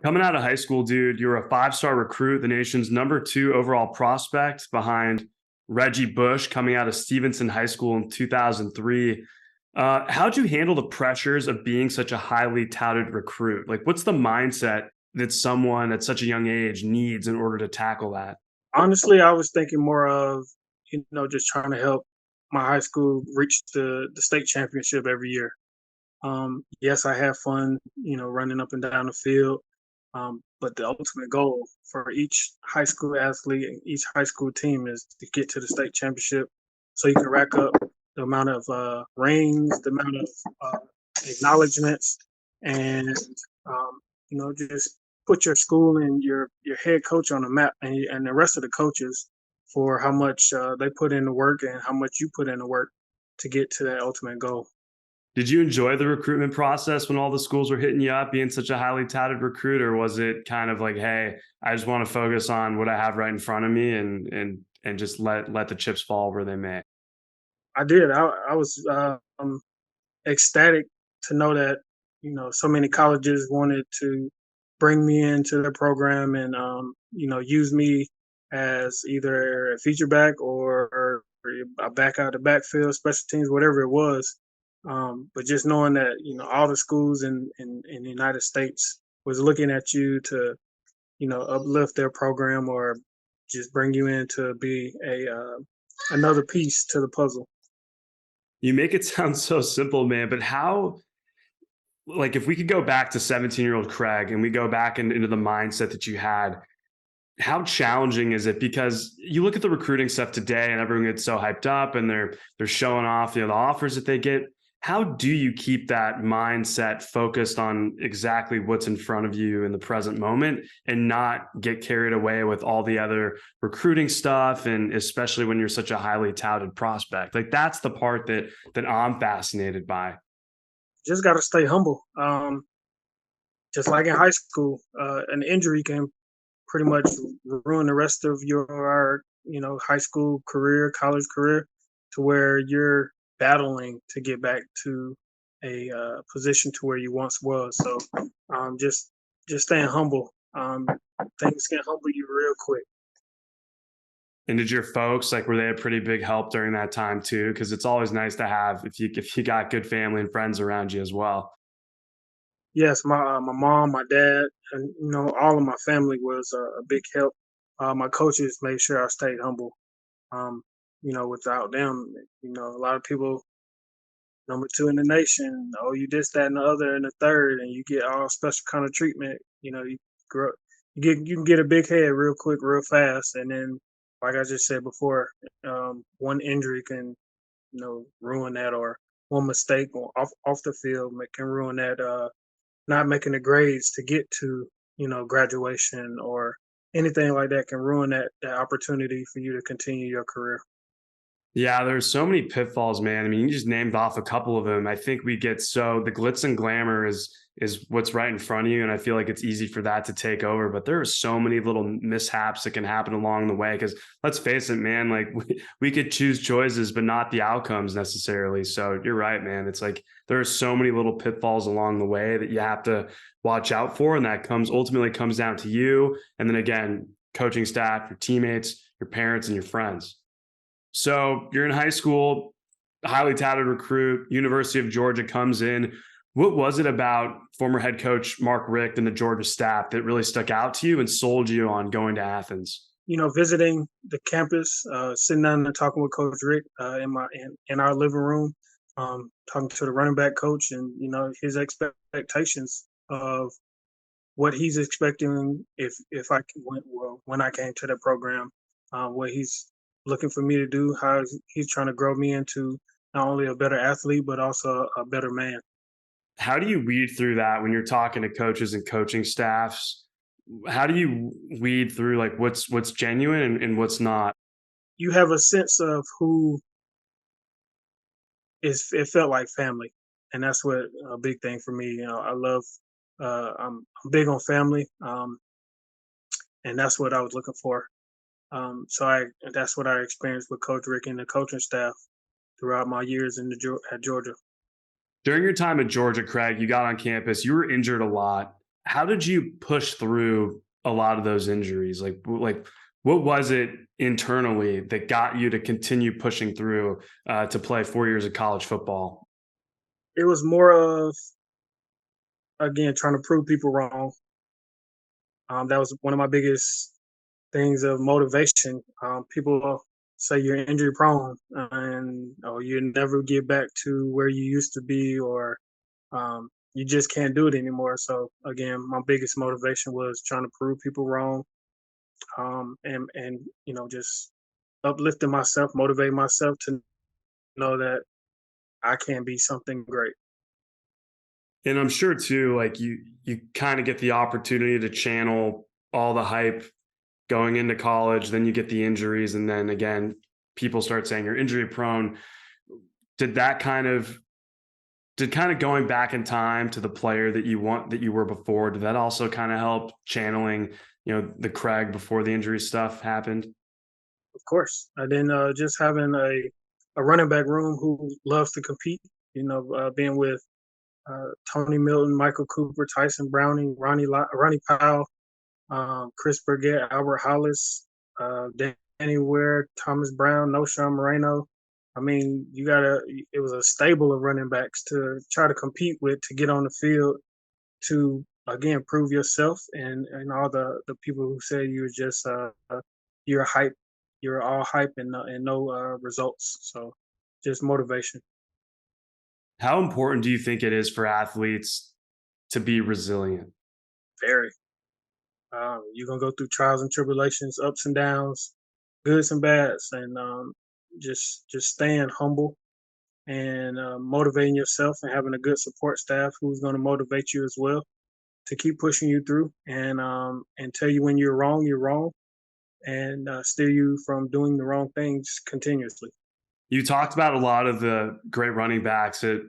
Coming out of high school, dude, you were a five-star recruit, the nation's number two overall prospect behind Reggie Bush coming out of Stevenson High School in 2003. How'd you handle the pressures of being such a highly touted recruit? Like, what's the mindset that someone at such a young age needs in order to tackle that? Honestly, I was thinking more of, just trying to help my high school reach the state championship every year. Yes, I have fun, running up and down the field. But the ultimate goal for each high school athlete and each high school team is to get to the state championship so you can rack up the amount of rings, the amount of acknowledgments, and just put your school and your head coach on the map, and the rest of the coaches for how much they put in the work and how much you put in the work to get to that ultimate goal. Did you enjoy the recruitment process when all the schools were hitting you up, being such a highly touted recruit, or was it kind of like, hey, I just want to focus on what I have right in front of me and just let the chips fall where they may? I did. I was ecstatic to know that so many colleges wanted to bring me into their program and use me as either a feature back or a back out of the backfield, special teams, whatever it was. But just knowing that all the schools in the United States was looking at you to uplift their program or just bring you in to be a another piece to the puzzle. You make it sound so simple, man, but how, like, if we could go back to 17-year-old Kregg and we go back into the mindset that you had, how challenging is it? Because you look at the recruiting stuff today and everyone gets so hyped up and they're showing off, the offers that they get. How do you keep that mindset focused on exactly what's in front of you in the present moment and not get carried away with all the other recruiting stuff, and especially when you're such a highly touted prospect? Like, that's the part that I'm fascinated by. Just got to stay humble. Just like in high school, an injury can pretty much ruin the rest of your high school career, college career, to where you're battling to get back to a position to where you once was. So just staying humble. Things can humble you real quick. And did your folks, like, were they a pretty big help during that time too? Because it's always nice to have if you got good family and friends around you as well. Yes, my mom, my dad, and all of my family was a big help. My coaches made sure I stayed humble. Um, without them, a lot of people number two in the nation. Oh, you this, that, and the other, and the third, and you get all special kind of treatment. You grow, you can get a big head real quick, real fast, and then, like I just said before, one injury can ruin that, or one mistake off the field can ruin that. Not making the grades to get to graduation or anything like that can ruin that opportunity for you to continue your career. Yeah, there's so many pitfalls, man. I mean, you just named off a couple of them. I think we get so the glitz and glamour is what's right in front of you, and I feel like it's easy for that to take over. But there are so many little mishaps that can happen along the way. Because let's face it, man, like we could choose choices, but not the outcomes necessarily. So you're right, man. It's like there are so many little pitfalls along the way that you have to watch out for, and that comes ultimately comes down to you, and then again, coaching staff, your teammates, your parents, and your friends. So you're in high school, highly touted recruit, University of Georgia comes in. What was it about former head coach Mark Richt and the Georgia staff that really stuck out to you and sold you on going to Athens? Visiting the campus, sitting down and talking with Coach Rick in our living room, talking to the running back coach, and his expectations of what he's expecting if when I came to the program, what he's looking for me to do, how he's trying to grow me into not only a better athlete but also a better man. How do you weed through that when you're talking to coaches and coaching staffs? How do you weed through like what's genuine and what's not? You have a sense of who is it felt like family, and that's what a big thing for me. I love I'm big on family, and that's what I was looking for. So I that's what I experienced with Coach Rick and the coaching staff throughout my years at Georgia. During your time at Georgia, Craig, you got on campus, you were injured a lot. how did you push through a lot of those injuries? Like what was it internally that got you to continue pushing through to play 4 years of college football? It was more of, again, trying to prove people wrong. That was one of my biggest things of motivation. People say you're injury prone and or you never get back to where you used to be, or you just can't do it anymore. So again, my biggest motivation was trying to prove people wrong, and just uplifting myself, motivating myself to know that I can be something great. And I'm sure too, like you kind of get the opportunity to channel all the hype going into college, then you get the injuries, and then again, people start saying you're injury prone. Did that kind of did kind of going back in time to the player that you were before, did that also kind of help channeling, the Kregg before the injury stuff happened? Of course, and then just having a running back room who loves to compete. Being with Tony Milton, Michael Cooper, Tyson Browning, Ronnie Powell, Chris Burgett, Albert Hollis, Danny Ware, Thomas Brown, No. Moreno. I mean, it was a stable of running backs to try to compete with, to get on the field, to again prove yourself, and all the people who say you're hype, you're all hype and no results. So just motivation. How important do you think it is for athletes to be resilient? Very. You're gonna go through trials and tribulations, ups and downs, goods and bads, and just staying humble and motivating yourself and having a good support staff who's going to motivate you as well to keep pushing you through, and tell you when you're wrong, and steer you from doing the wrong things continuously. You talked about a lot of the great running backs that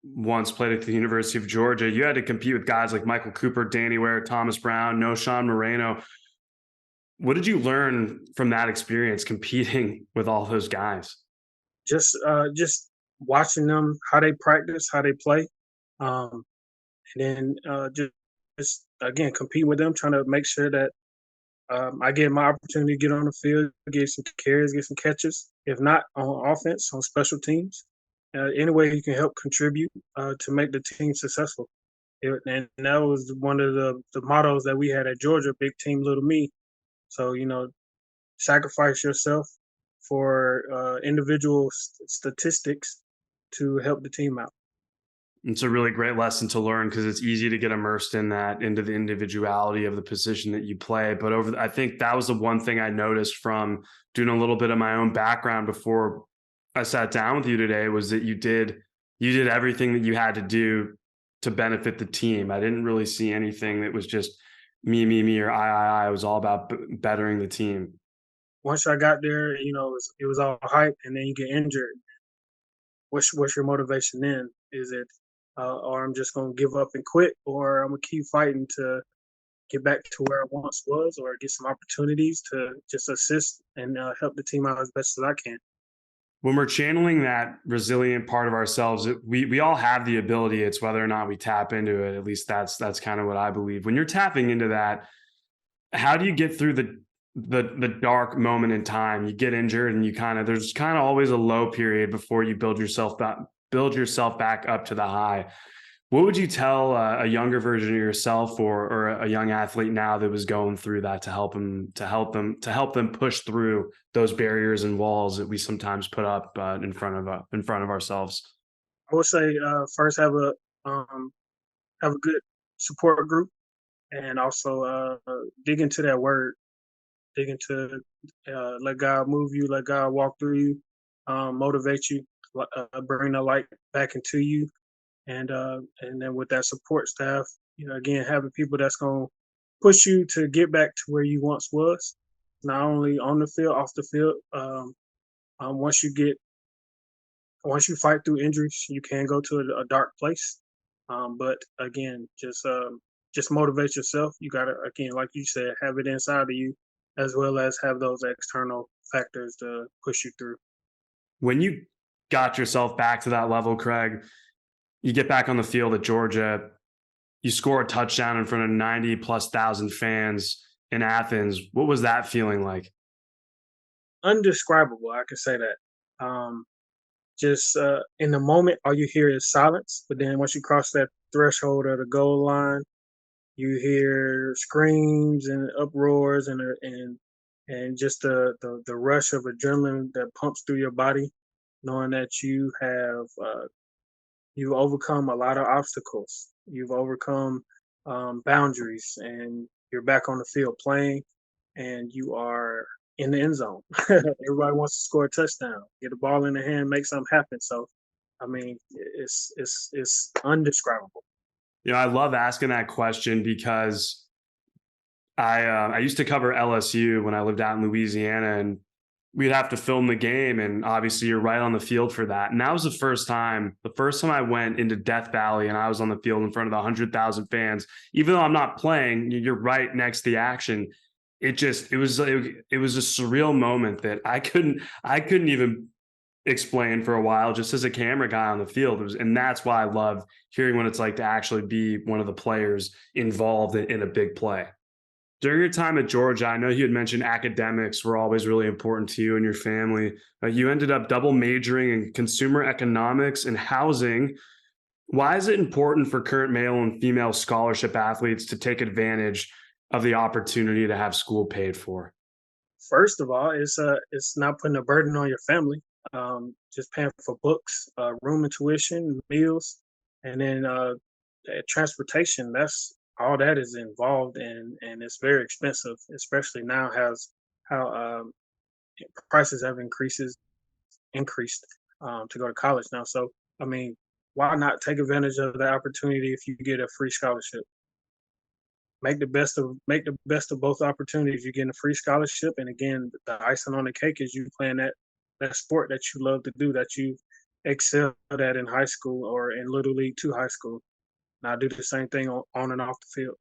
once played at the University of Georgia. You had to compete with guys like Michael Cooper, Danny Ware, Thomas Brown, No. Moreno. What did you learn from that experience competing with all those guys? Just watching them, how they practice, how they play, um, and then just again compete with them, trying to make sure that I get my opportunity to get on the field, get some carries, get some catches. If not on offense, on special teams, any way you can help contribute to make the team successful. And that was one of the mottos that we had at Georgia: "Big team, little me." So sacrifice yourself for individual statistics to help the team out. It's a really great lesson to learn because it's easy to get immersed in that into the individuality of the position that you play. But I think that was the one thing I noticed from doing a little bit of my own background before I sat down with you today was that you did everything that you had to do to benefit the team. I didn't really see anything that was just me, or I. It was all about bettering the team. Once I got there, it was all hype, and then you get injured. What's your motivation then? Is it, or I'm just gonna give up and quit, or I'm gonna keep fighting to get back to where I once was, or get some opportunities to just assist and help the team out as best as I can. When we're channeling that resilient part of ourselves, we all have the ability. It's whether or not we tap into it. At least that's kind of what I believe. When you're tapping into that, how do you get through the dark moment in time? You get injured, and there's kind of always a low period before you build yourself back up to the high. What would you tell a younger version of yourself, or a young athlete now that was going through that, to help them push through those barriers and walls that we sometimes put up in front of ourselves? I would say first um, have a good support group, and also dig into that word, dig into let God move you, let God walk through you, motivate you, bring the light back into you, and then with that support staff, again having people that's gonna push you to get back to where you once was, not only on the field, off the field. Um, once you get once you fight through injuries, you can go to a dark place. But again, just motivate yourself. You gotta, again, like you said, have it inside of you, as well as have those external factors to push you through. When you got yourself back to that level, Craig, you get back on the field at Georgia. you score a touchdown in front of 90 plus thousand fans in Athens. What was that feeling like? Undescribable, I can say that. Just in the moment, all you hear is silence. But then once you cross that threshold of the goal line, you hear screams and uproars and just the rush of adrenaline that pumps through your body, knowing that you overcome a lot of obstacles. You've overcome boundaries, and you're back on the field playing, and you are in the end zone. Everybody wants to score a touchdown, get the ball in the hand, make something happen. So, I mean, it's undescribable. I love asking that question because I used to cover LSU when I lived out in Louisiana, and we'd have to film the game, and obviously you're right on the field for that. And that was the first time I went into Death Valley, and I was on the field in front of 100,000 fans. Even though I'm not playing, you're right next to the action. It was a surreal moment that I couldn't even explain for a while just as a camera guy on the field. And that's why I love hearing what it's like to actually be one of the players involved in a big play. During your time at Georgia, I know you had mentioned academics were always really important to you and your family. You ended up double majoring in consumer economics and housing. Why is it important for current male and female scholarship athletes to take advantage of the opportunity to have school paid for? First of all, it's not putting a burden on your family. Just paying for books, room and tuition, meals, and then transportation. That's all that is involved, and it's very expensive, especially now has how prices have increased to go to college now. So I mean, why not take advantage of the opportunity if you get a free scholarship? Make the best of both opportunities. You're getting a free scholarship, and again, the icing on the cake is you playing that sport that you love to do, that you excelled at in high school or in little league to high school. Now do the same thing on and off the field.